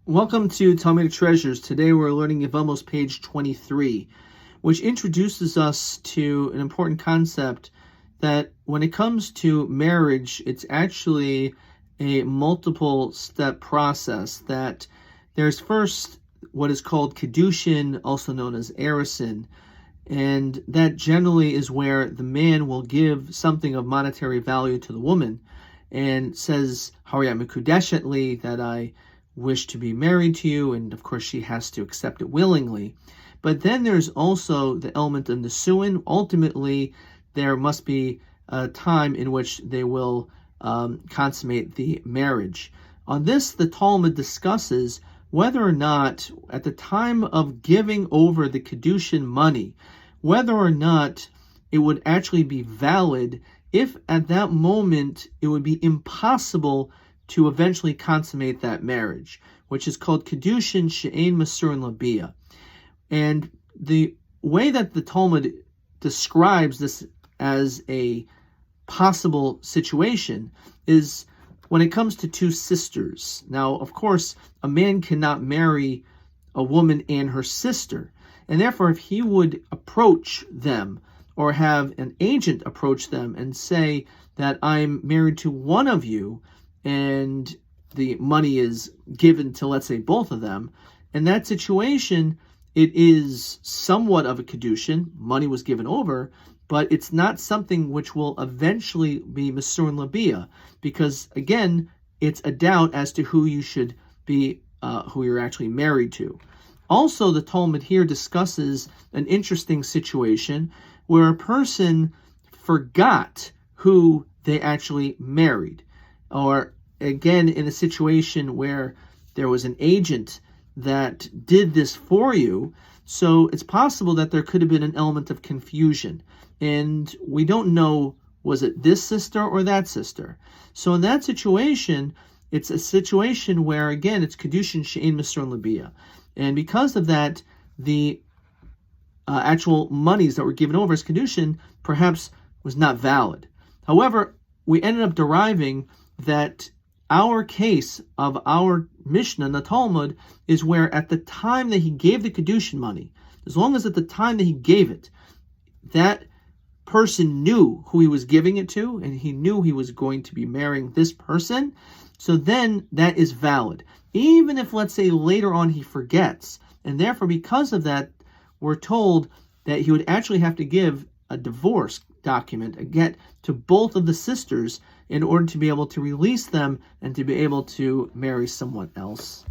Welcome to Talmudic Treasures. Today we're learning Yevamot page 23, which introduces us to an important concept that when it comes to marriage, it's actually a multiple step process. That there's first what is called Kedushin, also known as Erisin, and that generally is where the man will give something of monetary value to the woman and says, Hariyat Mekudeshetli, that I wish to be married to you, and of course she has to accept it willingly. But then there's also the element of Nisuin. Ultimately, there must be a time in which they will consummate the marriage. On this, the Talmud discusses whether or not, at the time of giving over the Kedushin money, whether or not it would actually be valid if at that moment it would be impossible to eventually consummate that marriage, which is called Kedushin She'ein Masurin Labia. And the way that the Talmud describes this as a possible situation is when it comes to two sisters. Now, of course, a man cannot marry a woman and her sister, and therefore if he would approach them or have an agent approach them and say that I'm married to one of you, and the money is given to, let's say, both of them, in that situation, it is somewhat of a kedushin. Money was given over, but it's not something which will eventually be Masurin Labia, because, again, it's a doubt as to who you should be, who you're actually married to. Also, the Talmud here discusses an interesting situation where a person forgot who they actually married, or again, in a situation where there was an agent that did this for you. So it's possible that there could have been an element of confusion. And we don't know, was it this sister or that sister? So in that situation, it's a situation where, again, it's Kedushin She'ein Masurin Labia. And because of that, the actual monies that were given over as Kedushin perhaps was not valid. However, we ended up deriving that our case of our Mishnah in the Talmud is where at the time that he gave the Kedushin money, as long as at the time that he gave it, that person knew who he was giving it to, and he knew he was going to be marrying this person, so then that is valid. Even if, let's say, later on he forgets, and therefore because of that, we're told that he would actually have to give a divorce document, a get, to both of the sisters in order to be able to release them and to be able to marry someone else.